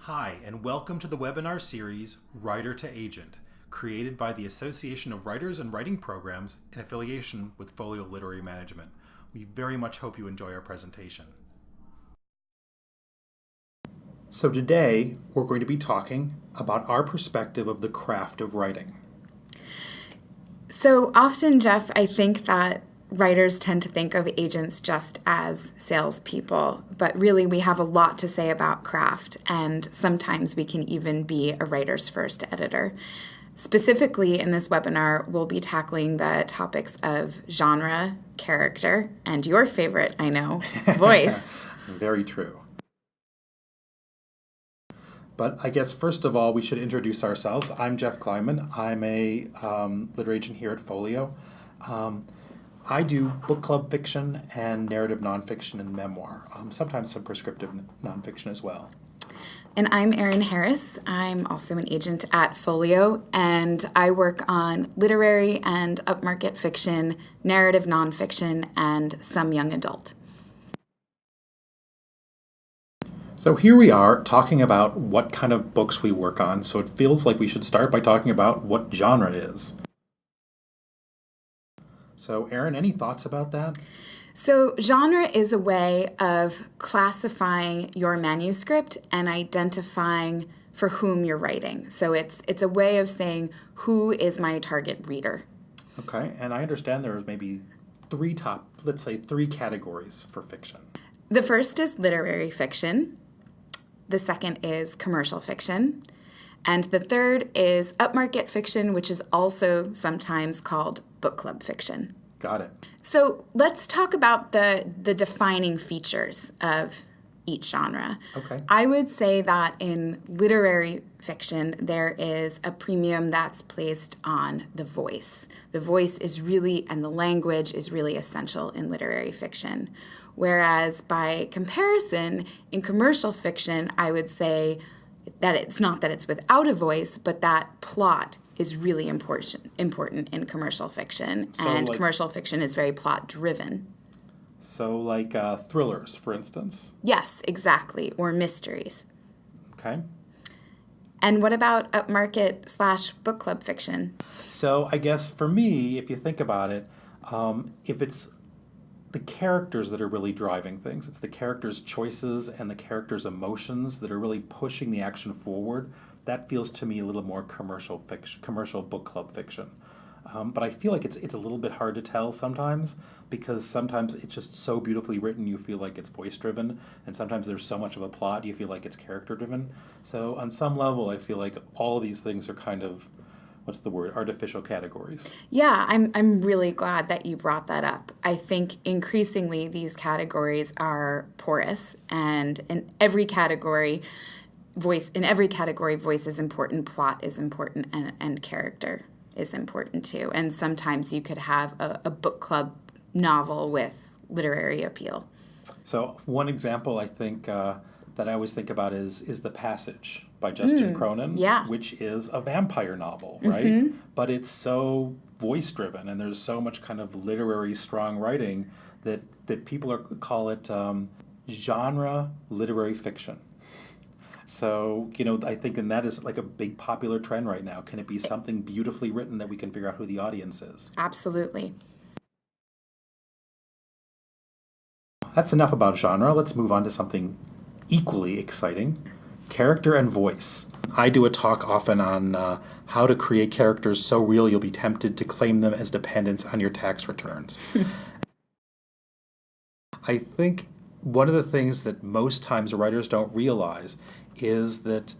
Hi, and welcome to the webinar series, Writer to Agent, created by the Association of Writers and Writing Programs in affiliation with Folio Literary Management. We very much hope you enjoy our presentation. So today, we're going to be talking about our perspective of the craft of writing. So often, Jeff, I think that writers tend to think of agents just as salespeople, but really we have a lot to say about craft, and sometimes we can even be a writer's first editor. Specifically in this webinar, we'll be tackling the topics of genre, character, and your favorite, I know, voice. Very true. But I guess first of all, we should introduce ourselves. I'm Jeff Kleinman. I'm a literary agent here at Folio. I do book club fiction and narrative nonfiction and memoir, sometimes some prescriptive nonfiction as well. And I'm Erin Harris. I'm also an agent at Folio, and I work on literary and upmarket fiction, narrative nonfiction, and some young adult. So here we are talking about what kind of books we work on, so it feels like we should start by talking about what genre is. So Erin, any thoughts about that? So genre is a way of classifying your manuscript and identifying for whom you're writing. So it's a way of saying, who is my target reader? Okay, and I understand there are maybe three categories for fiction. The first is literary fiction. The second is commercial fiction. And the third is upmarket fiction, which is also sometimes called book club fiction. Got it. So let's talk about the defining features of each genre. Okay. I would say that in literary fiction, there is a premium that's placed on the voice. The voice is really, and the language is really essential in literary fiction. Whereas by comparison, in commercial fiction, I would say that it's not that it's without a voice, but that plot is really important in commercial fiction. So and commercial fiction is very plot-driven. So like thrillers, for instance? Yes, exactly, or mysteries. Okay. And what about upmarket / book club fiction? So I guess for me, if you think about it, if it's the characters that are really driving things, it's the characters' choices and the characters' emotions that are really pushing the action forward, that feels to me a little more commercial fiction, commercial book club fiction. But I feel like it's a little bit hard to tell sometimes, because sometimes it's just so beautifully written you feel like it's voice driven, and sometimes there's so much of a plot you feel like it's character driven. So on some level I feel like all of these things are kind of, artificial categories. Yeah, I'm really glad that you brought that up. I think increasingly these categories are porous, and in every category voice is important, plot is important, and character is important too. And sometimes you could have a book club novel with literary appeal. So one example I think that I always think about is The Passage by Justin Cronin, which is a vampire novel, right? Mm-hmm. But it's so voice-driven, and there's so much kind of literary strong writing that people call it genre literary fiction. So, I think, and that is like a big popular trend right now. Can it be something beautifully written that we can figure out who the audience is? Absolutely. That's enough about genre. Let's move on to something equally exciting, character and voice. I do a talk often on how to create characters so real you'll be tempted to claim them as dependents on your tax returns. I think one of the things that most times writers don't realize is that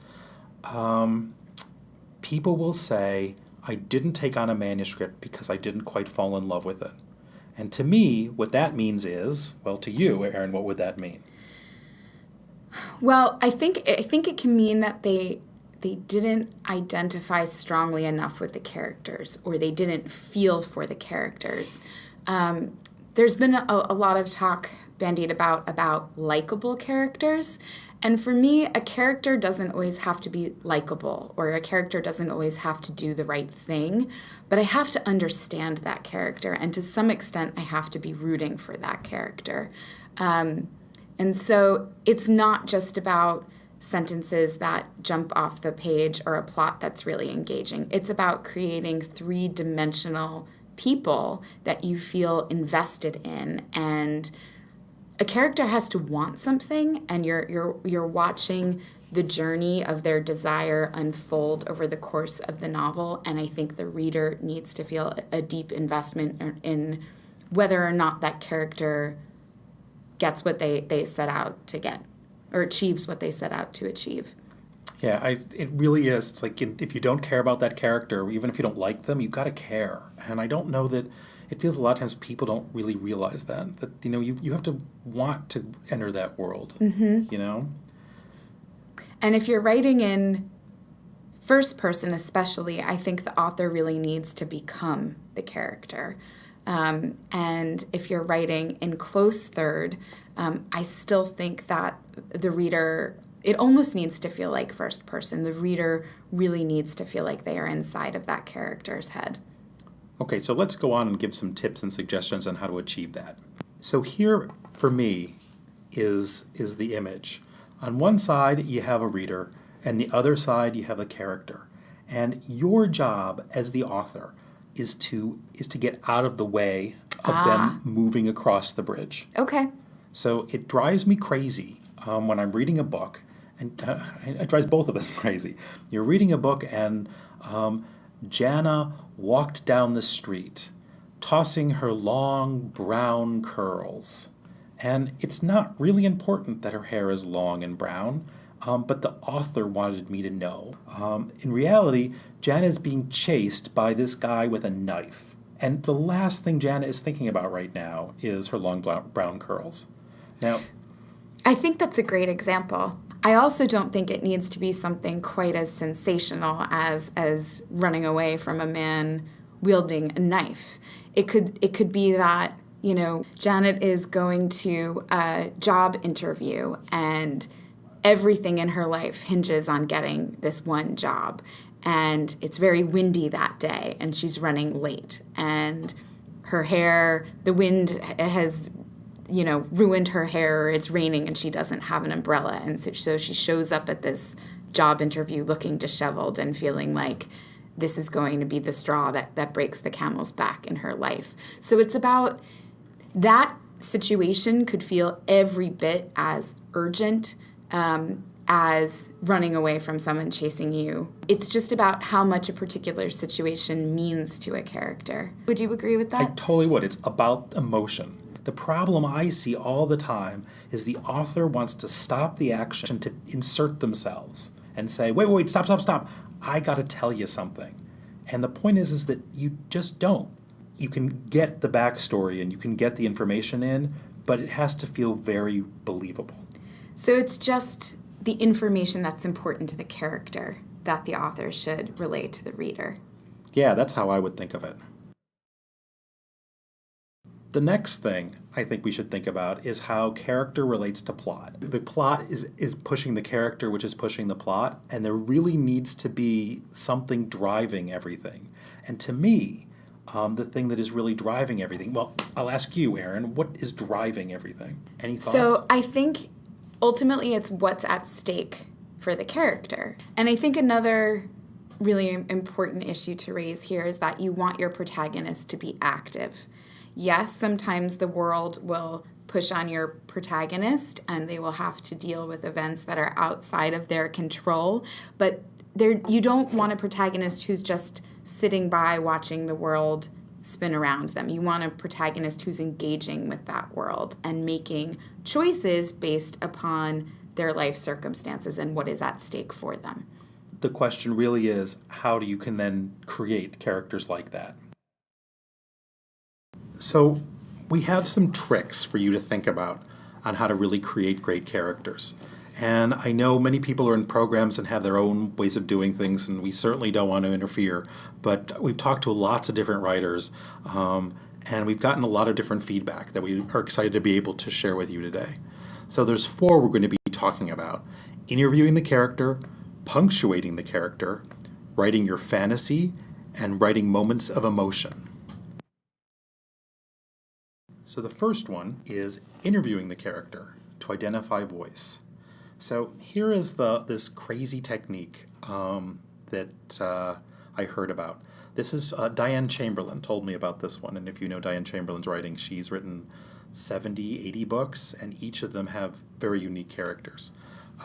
people will say, I didn't take on a manuscript because I didn't quite fall in love with it. And to me, what that means is, well, to you, Erin, what would that mean? Well, I think it can mean that they didn't identify strongly enough with the characters, or they didn't feel for the characters. There's been a lot of talk bandied about likable characters, and for me, a character doesn't always have to be likable, or a character doesn't always have to do the right thing, but I have to understand that character, and to some extent, I have to be rooting for that character. And so it's not just about sentences that jump off the page or a plot that's really engaging. It's about creating three-dimensional people that you feel invested in, and a character has to want something, and you're watching the journey of their desire unfold over the course of the novel. And I think the reader needs to feel a deep investment in whether or not that character gets what they set out to get, or achieves what they set out to achieve. Yeah, it really is. It's like if you don't care about that character, even if you don't like them, you've got to care. And I don't know that it feels a lot of times people don't really realize that you have to want to enter that world. And if you're writing in first person especially, I think the author really needs to become the character. And if you're writing in close third, I still think that the reader, it almost needs to feel like first person. The reader really needs to feel like they are inside of that character's head. Okay, so let's go on and give some tips and suggestions on how to achieve that. So here, for me, is the image. On one side, you have a reader, and the other side, you have a character. And your job as the author is to get out of the way of them moving across the bridge. Okay. So it drives me crazy when I'm reading a book, and it drives both of us crazy. You're reading a book, and Jana walked down the street, tossing her long brown curls. And it's not really important that her hair is long and brown, but the author wanted me to know. In reality, Jana is being chased by this guy with a knife. And the last thing Jana is thinking about right now is her long brown curls. Now, I think that's a great example. I also don't think it needs to be something quite as sensational as running away from a man wielding a knife. It could be that, Janet is going to a job interview and everything in her life hinges on getting this one job. And it's very windy that day and she's running late. And her hair, the wind has ruined her hair, or it's raining and she doesn't have an umbrella. And so she shows up at this job interview looking disheveled and feeling like this is going to be the straw that breaks the camel's back in her life. So it's about that situation could feel every bit as urgent as running away from someone chasing you. It's just about how much a particular situation means to a character. Would you agree with that? I totally would. It's about emotion. The problem I see all the time is the author wants to stop the action to insert themselves and say, wait, stop. I got to tell you something. And the point is that you just don't. You can get the backstory and you can get the information in, but it has to feel very believable. So it's just the information that's important to the character that the author should relay to the reader. Yeah, that's how I would think of it. The next thing I think we should think about is how character relates to plot. The plot is pushing the character, which is pushing the plot, and there really needs to be something driving everything. And to me, the thing that is really driving everything, well, I'll ask you, Erin, what is driving everything? Any thoughts? So I think ultimately it's what's at stake for the character. And I think another really important issue to raise here is that you want your protagonist to be active. Yes, sometimes the world will push on your protagonist and they will have to deal with events that are outside of their control, but you don't want a protagonist who's just sitting by watching the world spin around them. You want a protagonist who's engaging with that world and making choices based upon their life circumstances and what is at stake for them. The question really is, how do you can then create characters like that? So we have some tricks for you to think about on how to really create great characters. And I know many people are in programs and have their own ways of doing things, and we certainly don't want to interfere. But we've talked to lots of different writers, and we've gotten a lot of different feedback that we are excited to be able to share with you today. So there's 4 we're going to be talking about: interviewing the character, punctuating the character, writing your fantasy, and writing moments of emotion. So the first one is interviewing the character to identify voice. So here is this crazy technique that I heard about. This is Diane Chamberlain told me about this one, and if you know Diane Chamberlain's writing, she's written 70, 80 books, and each of them have very unique characters.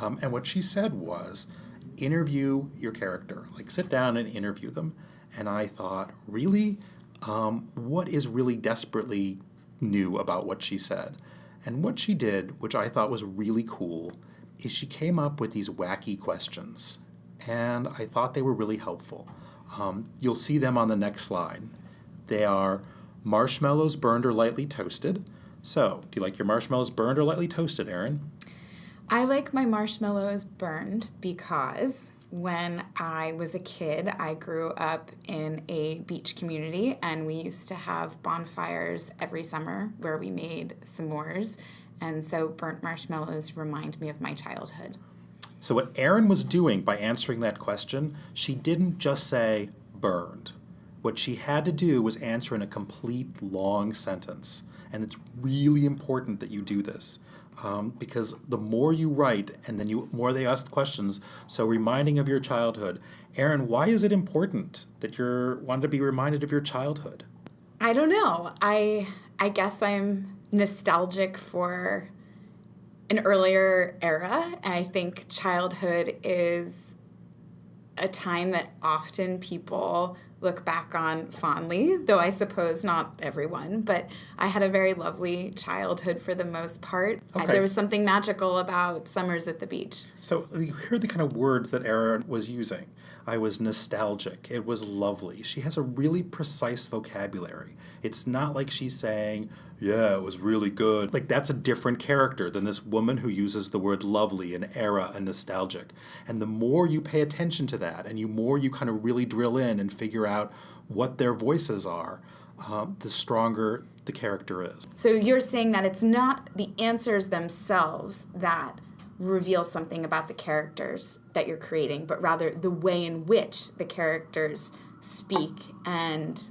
And what she said was, interview your character. Like, sit down and interview them. And I thought, really? What is really desperately new about what she said? And what she did, which I thought was really cool, is she came up with these wacky questions. And I thought they were really helpful. You'll see them on the next slide. They are marshmallows burned or lightly toasted. So, do you like your marshmallows burned or lightly toasted, Erin? I like my marshmallows burned because when I was a kid, I grew up in a beach community, and we used to have bonfires every summer where we made s'mores, and so burnt marshmallows remind me of my childhood. So what Erin was doing by answering that question, she didn't just say burned. What she had to do was answer in a complete long sentence, and it's really important that you do this. Because the more you write and then more they ask questions, so reminding of your childhood. Erin, why is it important that you want to be reminded of your childhood? I don't know. I guess I'm nostalgic for an earlier era. I think childhood is a time that often people look back on fondly, though I suppose not everyone, but I had a very lovely childhood for the most part. Okay. There was something magical about summers at the beach. So you hear the kind of words that Erin was using. I was nostalgic. It was lovely. She has a really precise vocabulary. It's not like she's saying, yeah, it was really good. Like, that's a different character than this woman who uses the word lovely and era and nostalgic. And the more you pay attention to that and the more you kind of really drill in and figure out what their voices are, the stronger the character is. So you're saying that it's not the answers themselves that reveal something about the characters that you're creating, but rather the way in which the characters speak and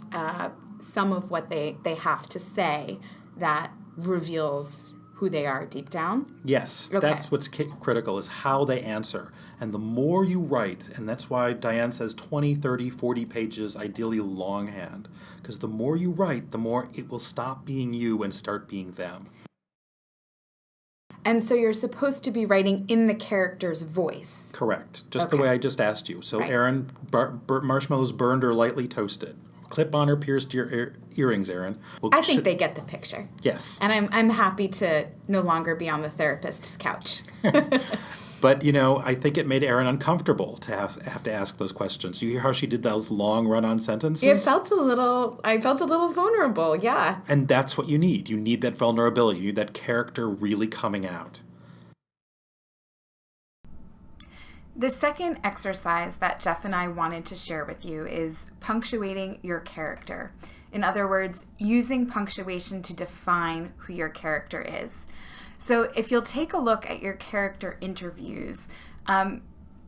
some of what they have to say that reveals who they are deep down? Yes, Okay. That's what's critical, is how they answer. And the more you write, and that's why Diane says 20, 30, 40 pages, ideally longhand, because the more you write, the more it will stop being you and start being them. And so you're supposed to be writing in the character's voice. Correct. Just the way I just asked you. So, Right. Erin, marshmallows burned or lightly toasted. Clip on or pierced earrings, Erin. Well, I think they get the picture. Yes. And I'm happy to no longer be on the therapist's couch. But, I think it made Erin uncomfortable to have to ask those questions. You hear how she did those long run-on sentences? I felt a little vulnerable, yeah. And that's what you need. You need that vulnerability. You need that character really coming out. The second exercise that Jeff and I wanted to share with you is punctuating your character. In other words, using punctuation to define who your character is. So if you'll take a look at your character interviews,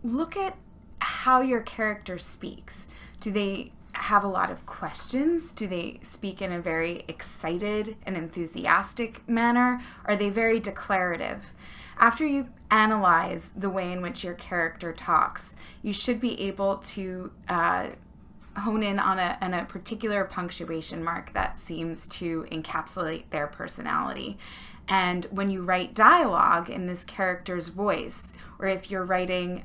look at how your character speaks. Do they have a lot of questions? Do they speak in a very excited and enthusiastic manner? Are they very declarative? After you analyze the way in which your character talks, you should be able to hone in on a particular punctuation mark that seems to encapsulate their personality. And when you write dialogue in this character's voice, or if you're writing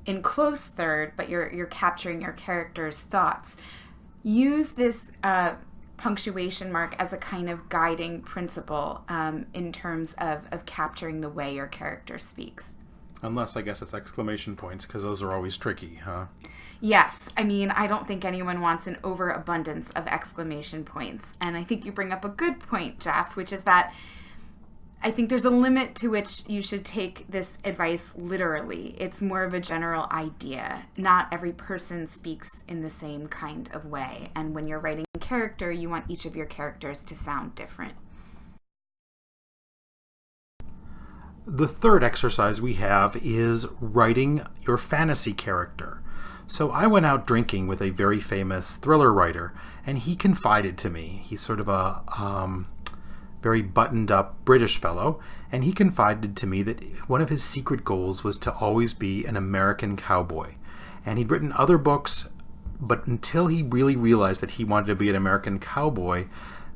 in close third, but you're capturing your character's thoughts, use this punctuation mark as a kind of guiding principle in terms of capturing the way your character speaks. Unless, I guess, it's exclamation points, because those are always tricky, huh? Yes. I mean, I don't think anyone wants an overabundance of exclamation points. And I think you bring up a good point, Jeff, which is that I think there's a limit to which you should take this advice literally. It's more of a general idea. Not every person speaks in the same kind of way. And when you're writing character, you want each of your characters to sound different. The third exercise we have is writing your fantasy character. So I went out drinking with a very famous thriller writer, and he confided to me. He's sort of a very buttoned-up British fellow, and he confided to me that one of his secret goals was to always be an American cowboy. And he'd written other books, but until he really realized that he wanted to be an American cowboy,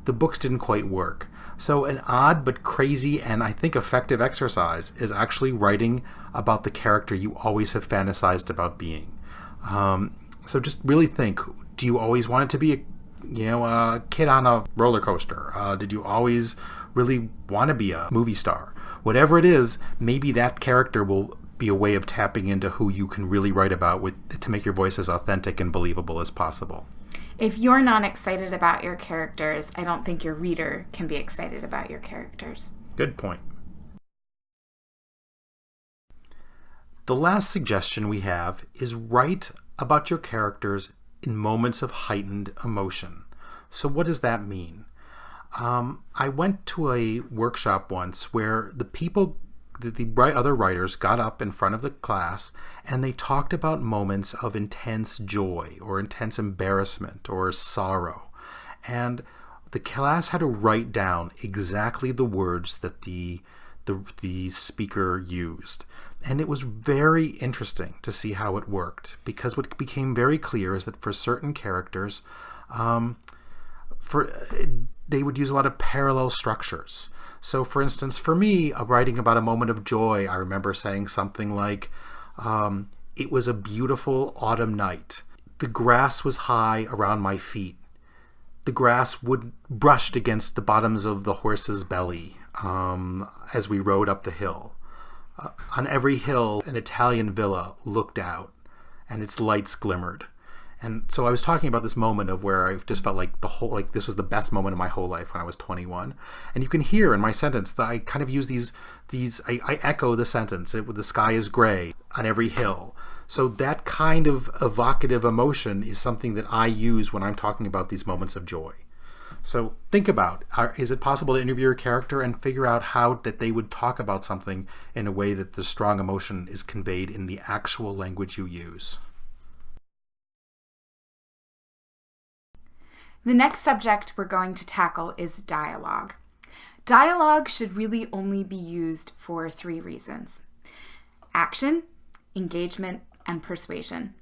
the books didn't quite work. So an odd but crazy and I think effective exercise is actually writing about the character you always have fantasized about being. So just really think, do you always want it to be a kid on a roller coaster? Did you always really want to be a movie star? Whatever it is, maybe that character will be a way of tapping into who you can really write about to make your voice as authentic and believable as possible. If you're not excited about your characters, I don't think your reader can be excited about your characters. Good point. The last suggestion we have is write about your characters in moments of heightened emotion. So what does that mean? I went to a workshop once where the other writers got up in front of the class and they talked about moments of intense joy or intense embarrassment or sorrow. And the class had to write down exactly the words that the speaker used. And it was very interesting to see how it worked, because what became very clear is that for certain characters, they would use a lot of parallel structures. So for instance, for me, writing about a moment of joy, I remember saying something like, it was a beautiful autumn night. The grass was high around my feet. The grass brushed against the bottoms of the horse's belly as we rode up the hill. On every hill, an Italian villa looked out, and its lights glimmered. And so I was talking about this moment of where I just felt like this was the best moment of my whole life when I was 21. And you can hear in my sentence that I kind of use I echo the sentence. The sky is gray on every hill. So that kind of evocative emotion is something that I use when I'm talking about these moments of joy. So think about, is it possible to interview your character and figure out how that they would talk about something in a way that the strong emotion is conveyed in the actual language you use? The next subject we're going to tackle is dialogue. Dialogue should really only be used for 3 reasons: action, engagement, and persuasion.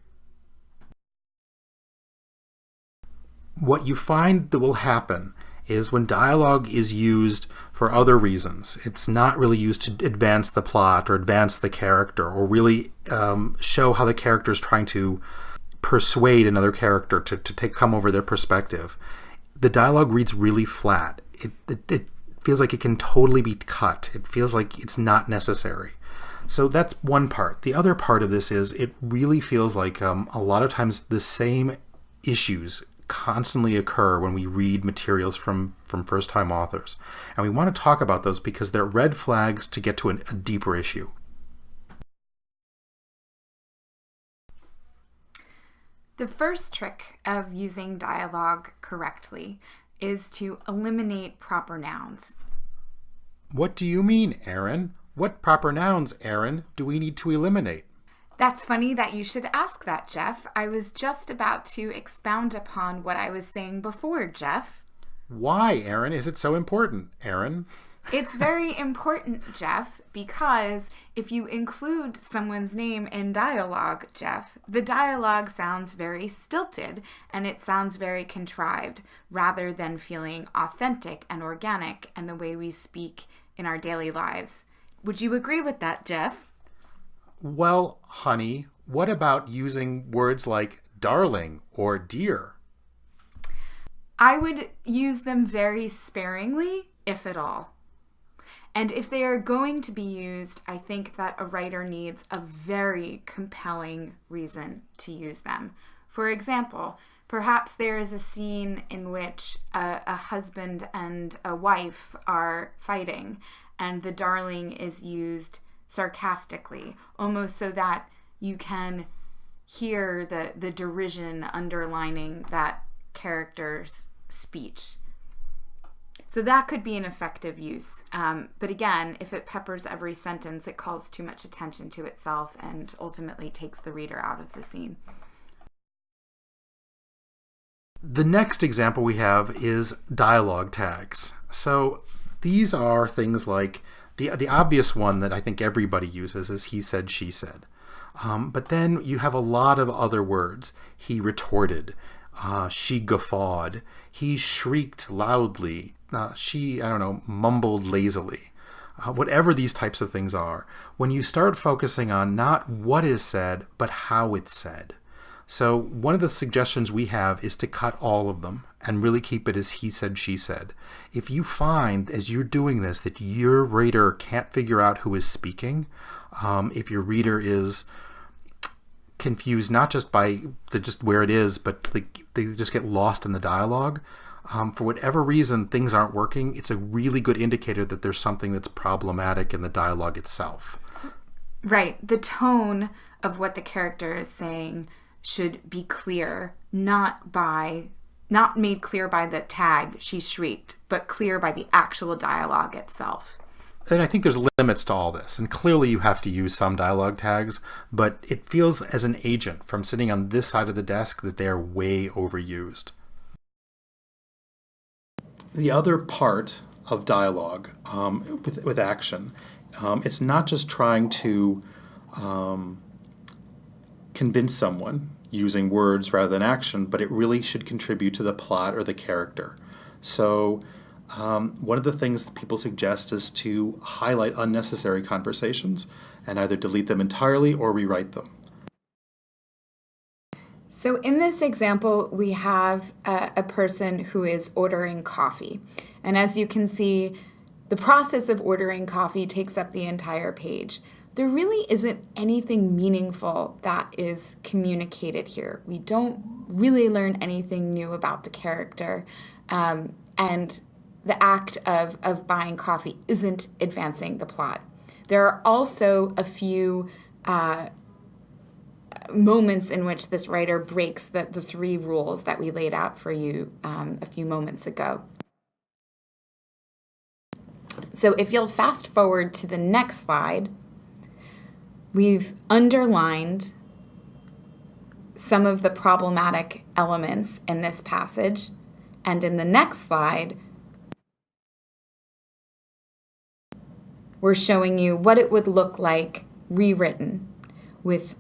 What you find that will happen is when dialogue is used for other reasons, it's not really used to advance the plot or advance the character or really show how the character is trying to persuade another character to come over their perspective. The dialogue reads really flat. It feels like it can totally be cut. It feels like it's not necessary. So that's one part. The other part of this is it really feels like a lot of times the same issues constantly occur when we read materials from first-time authors. And we want to talk about those because they're red flags to get to a deeper issue. The first trick of using dialogue correctly is to eliminate proper nouns. What do you mean, Erin? What proper nouns, Erin, do we need to eliminate? That's funny that you should ask that, Jeff. I was just about to expound upon what I was saying before, Jeff. Why, Erin? Is it so important, Erin? It's very important, Jeff, because if you include someone's name in dialogue, Jeff, the dialogue sounds very stilted and it sounds very contrived rather than feeling authentic and organic and the way we speak in our daily lives. Would you agree with that, Jeff? Well, honey, what about using words like darling or dear? I would use them very sparingly, if at all. And if they are going to be used, I think that a writer needs a very compelling reason to use them. For example, perhaps there is a scene in which a husband and a wife are fighting, and the darling is used sarcastically, almost so that you can hear the derision underlining that character's speech. So that could be an effective use. But again, if it peppers every sentence, it calls too much attention to itself and ultimately takes the reader out of the scene. The next example we have is dialogue tags. So These are things like the obvious one that I think everybody uses is he said, she said. But then you have a lot of other words. He retorted. She guffawed. He shrieked loudly. She, I don't know, mumbled lazily. Whatever these types of things are, when you start focusing on not what is said, but how it's said. So one of the suggestions we have is to cut all of them and really keep it as he said, she said. If you find as you're doing this that your reader can't figure out who is speaking, if your reader is confused not just by just where it is, but they just get lost in the dialogue, for whatever reason things aren't working, it's a really good indicator that there's something that's problematic in the dialogue itself. Right. The tone of what the character is saying should be clear, not made clear by the tag she shrieked, but clear by the actual dialogue itself. And I think there's limits to all this. And clearly you have to use some dialogue tags, but it feels as an agent from sitting on this side of the desk that they are way overused. The other part of dialogue with action, it's not just trying to convince someone using words rather than action, but it really should contribute to the plot or the character. So one of the things that people suggest is to highlight unnecessary conversations and either delete them entirely or rewrite them. So in this example, we have a person who is ordering coffee. And as you can see, the process of ordering coffee takes up the entire page. There really isn't anything meaningful that is communicated here. We don't really learn anything new about the character. And the act of buying coffee isn't advancing the plot. There are also a few moments in which this writer breaks the three rules that we laid out for you a few moments ago. So if you'll fast forward to the next slide, we've underlined some of the problematic elements in this passage, and in the next slide, we're showing you what it would look like rewritten with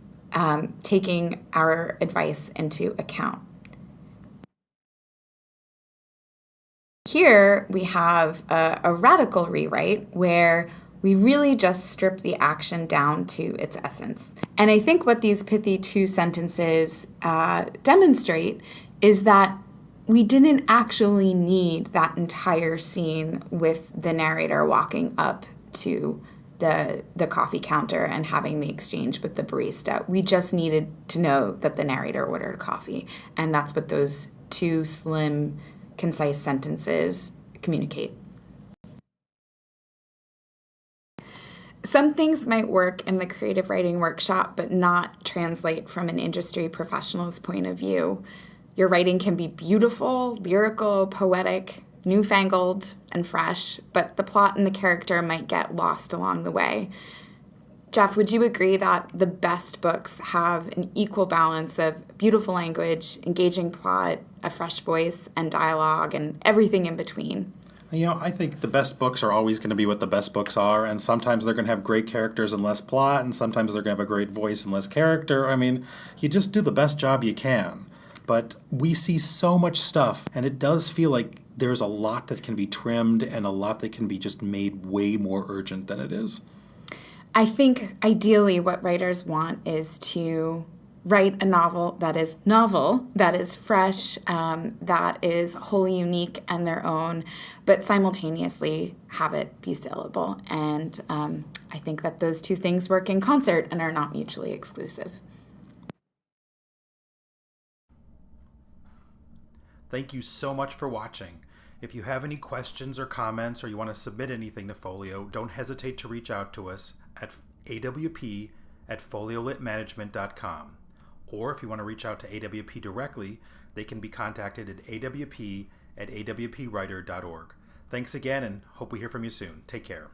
taking our advice into account. Here we have a radical rewrite where we really just strip the action down to its essence. And I think what these pithy two sentences demonstrate is that we didn't actually need that entire scene with the narrator walking up to the coffee counter and having the exchange with the barista. We just needed to know that the narrator ordered coffee. And that's what those two slim, concise sentences communicate. Some things might work in the creative writing workshop, but not translate from an industry professional's point of view. Your writing can be beautiful, lyrical, poetic, newfangled, and fresh, but the plot and the character might get lost along the way. Jeff, would you agree that the best books have an equal balance of beautiful language, engaging plot, a fresh voice, and dialogue, and everything in between? You know, I think the best books are always going to be what the best books are, and sometimes they're going to have great characters and less plot, and sometimes they're going to have a great voice and less character. I mean, you just do the best job you can. But we see so much stuff, and it does feel like there's a lot that can be trimmed and a lot that can be just made way more urgent than it is. I think ideally what writers want is to write a novel, that is fresh, that is wholly unique and their own, but simultaneously have it be saleable. And I think that those two things work in concert and are not mutually exclusive. Thank you so much for watching. If you have any questions or comments or you want to submit anything to Folio, don't hesitate to reach out to us at awp@foliolitmanagement.com. Or if you want to reach out to AWP directly, they can be contacted at awp@awpwriter.org. Thanks again and hope we hear from you soon. Take care.